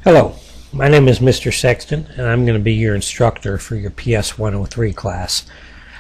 Hello, my name is Mr. Sexton, and I'm going to be your instructor for your PS 103 class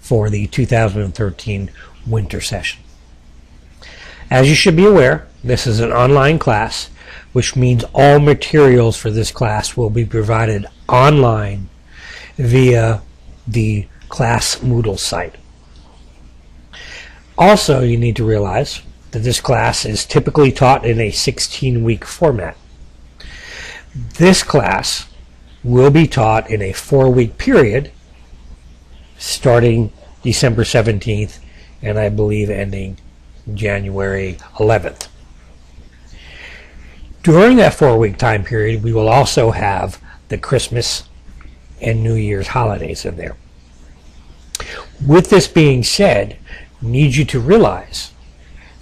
for the 2013 winter session. As you should be aware, this is an online class, which means all materials for this class will be provided online via the class Moodle site. Also, you need to realize that this class is typically taught in a 16-week format. This class will be taught in a 4-week period starting December 17th and I believe ending January 11th. During that 4-week time period, we will also have the Christmas and New Year's holidays in there. With this being said, I need you to realize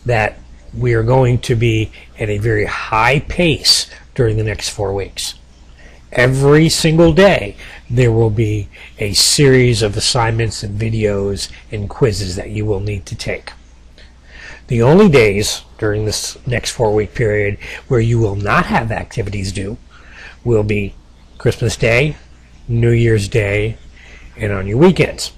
that we are going to be at a very high pace during the next 4 weeks. Every single day there will be a series of assignments and videos and quizzes that you will need to take. The only days during this next 4-week period where you will not have activities due will be Christmas Day, New Year's Day, and on your weekends.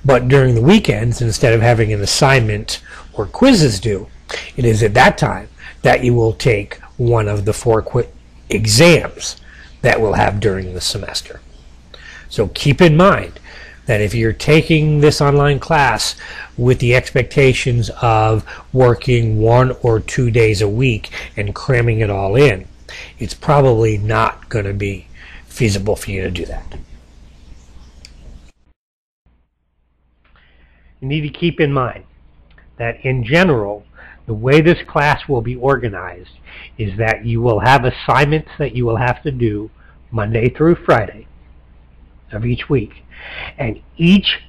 But during the weekends, instead of having an assignment or quizzes due, it is at that time that you will take one of the 4 exams that we'll have during the semester. So keep in mind that if you're taking this online class with the expectations of working 1 or 2 days a week and cramming it all in, it's probably not going to be feasible for you to do that. You need to keep in mind that in general, the way this class will be organized is that you will have assignments that you will have to do Monday through Friday of each week. And each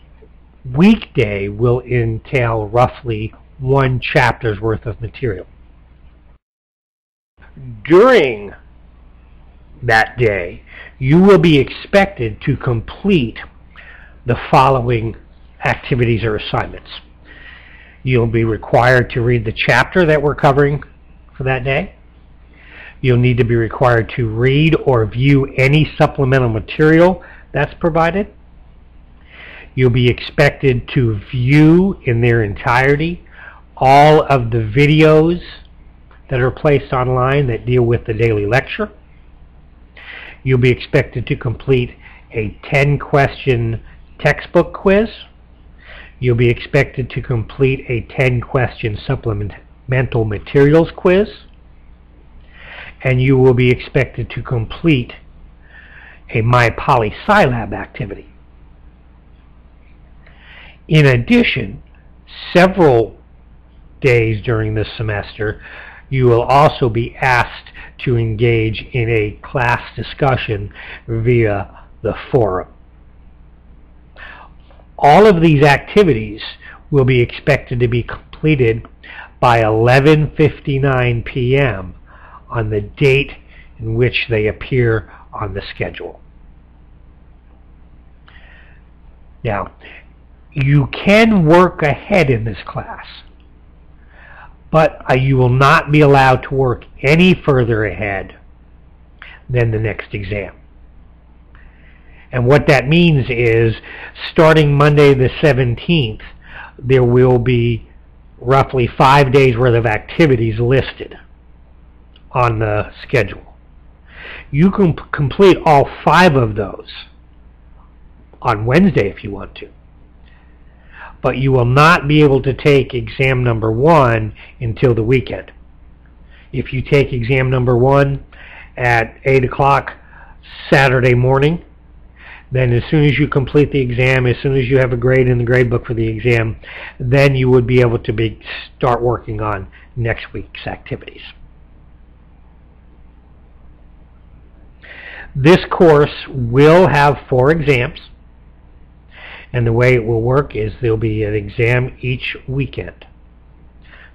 weekday will entail roughly 1 chapter's worth of material. During that day, you will be expected to complete the following activities or assignments. You'll be required to read the chapter that we're covering for that day. You'll need to be required to read or view any supplemental material that's provided. You'll be expected to view in their entirety all of the videos that are placed online that deal with the daily lecture. You'll be expected to complete a 10-question textbook quiz. You'll be expected to complete a 10-question supplemental materials quiz, and you will be expected to complete a My Poly Scilab activity. In addition, several days during this semester, you will also be asked to engage in a class discussion via the forum. All of these activities will be expected to be completed by 11:59 p.m. on the date in which they appear on the schedule. Now, you can work ahead in this class, but you will not be allowed to work any further ahead than the next exam. And what that means is, starting Monday the 17th, there will be roughly 5 days worth of activities listed on the schedule. You can complete all 5 of those on Wednesday if you want to. But you will not be able to take exam number 1 until the weekend. If you take exam number 1 at 8 o'clock Saturday morning, then as soon as you complete the exam, as soon as you have a grade in the grade book for the exam, then you would be able to start working on next week's activities. This course will have 4 exams, and the way it will work is there'll be an exam each weekend.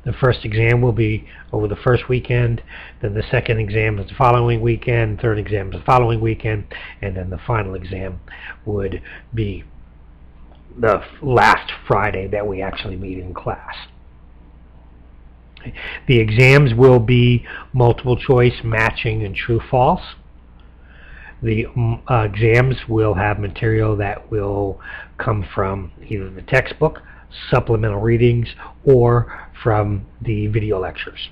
The first exam will be over the first weekend, then the second exam is the following weekend, third exam is the following weekend, and then the final exam would be the last Friday that we actually meet in class. The exams will be multiple choice, matching, and true-false. The exams will have material that will come from either the textbook, supplemental readings, or from the video lectures.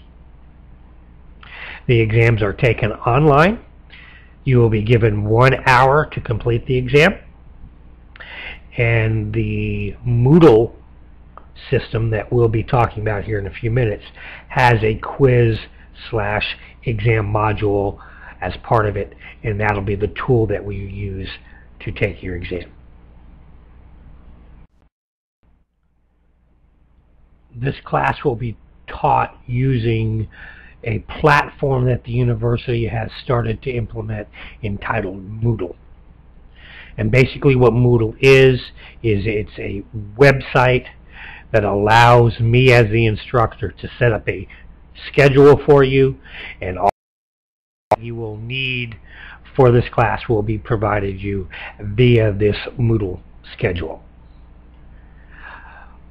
The exams are taken online. You will be given 1 hour to complete the exam. And the Moodle system that we'll be talking about here in a few minutes has a quiz/exam module as part of it, and that'll be the tool that we use to take your exam. This class will be taught using a platform that the university has started to implement entitled Moodle. And basically what Moodle is it's a website that allows me as the instructor to set up a schedule for you, and all you will need for this class will be provided you via this Moodle schedule.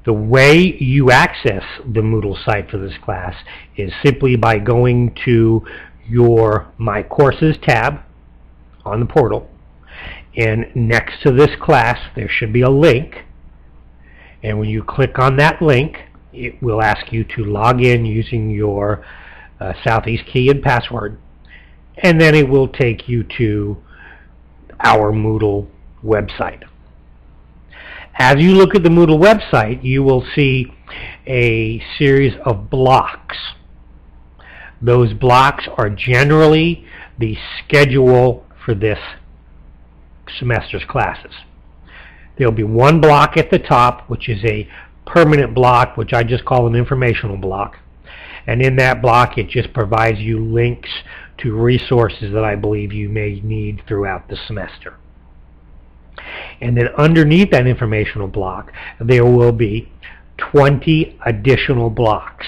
The way you access the Moodle site for this class is simply by going to your My Courses tab on the portal, and next to this class there should be a link, and when you click on that link it will ask you to log in using your Southeast key and password, and then it will take you to our Moodle website. As you look at the Moodle website, you will see a series of blocks. Those blocks are generally the schedule for this semester's classes. There'll be one block at the top, which is a permanent block, which I just call an informational block. And in that block, it just provides you links to resources that I believe you may need throughout the semester. And then underneath that informational block, there will be 20 additional blocks.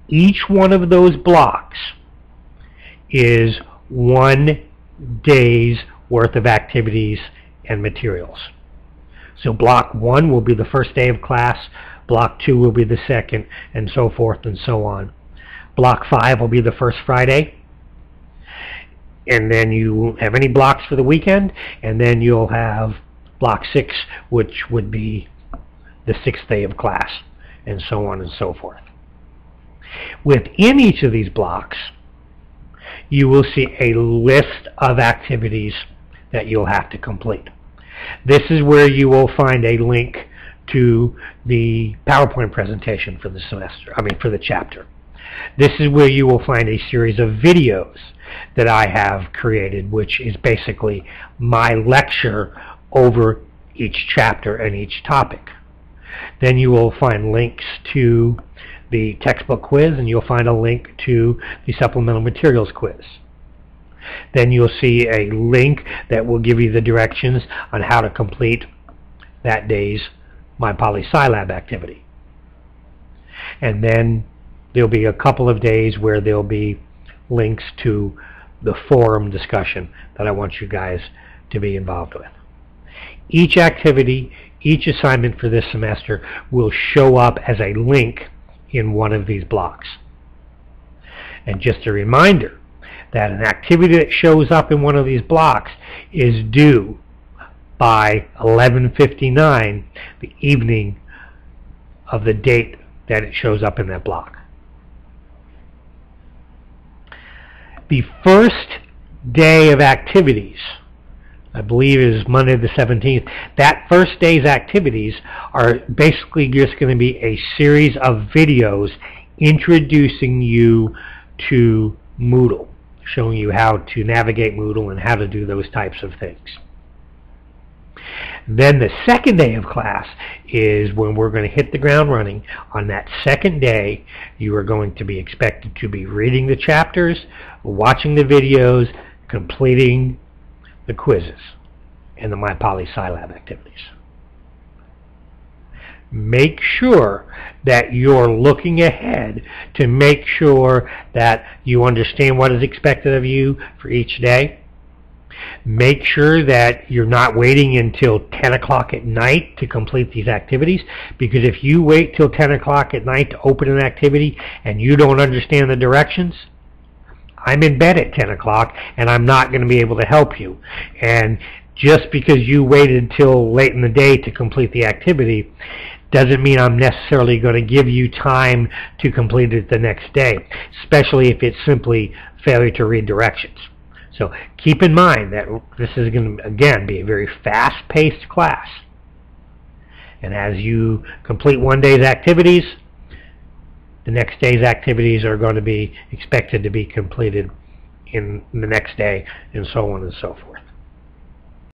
Each one of those blocks is 1 day's worth of activities and materials. So block 1 will be the first day of class, block 2 will be the second, and so forth and so on. Block 5 will be the first Friday, and then you have any blocks for the weekend, and then you'll have block 6, which would be the 6th day of class, and so on and so forth. Within each of these blocks, you will see a list of activities that you'll have to complete. This is where you will find a link to the PowerPoint presentation for the semester, for the chapter. This is where you will find a series of videos that I have created, which is basically my lecture over each chapter and each topic. Then you will find links to the textbook quiz, and you'll find a link to the supplemental materials quiz. Then you'll see a link that will give you the directions on how to complete that day's My Poli Sci Lab activity. And then there'll be a couple of days where there'll be links to the forum discussion that I want you guys to be involved with. Each activity, each assignment for this semester will show up as a link in one of these blocks. And just a reminder that an activity that shows up in one of these blocks is due by 11:59 the evening of the date that it shows up in that block. The first day of activities, I believe, is Monday the 17th. That first day's activities are basically just going to be a series of videos introducing you to Moodle, showing you how to navigate Moodle and how to do those types of things. Then the second day of class is when we're going to hit the ground running. On that second day, you are going to be expected to be reading the chapters, watching the videos, completing the quizzes, and the My Poli Sci Lab activities. Make sure that you're looking ahead to make sure that you understand what is expected of you for each day. Make sure that you're not waiting until 10 o'clock at night to complete these activities, because if you wait till 10 o'clock at night to open an activity and you don't understand the directions, I'm in bed at 10 o'clock and I'm not going to be able to help you. And just because you waited till late in the day to complete the activity doesn't mean I'm necessarily going to give you time to complete it the next day, especially if it's simply failure to read directions. So keep in mind that this is going to, again, be a very fast-paced class. And as you complete one day's activities, the next day's activities are going to be expected to be completed in the next day, and so on and so forth.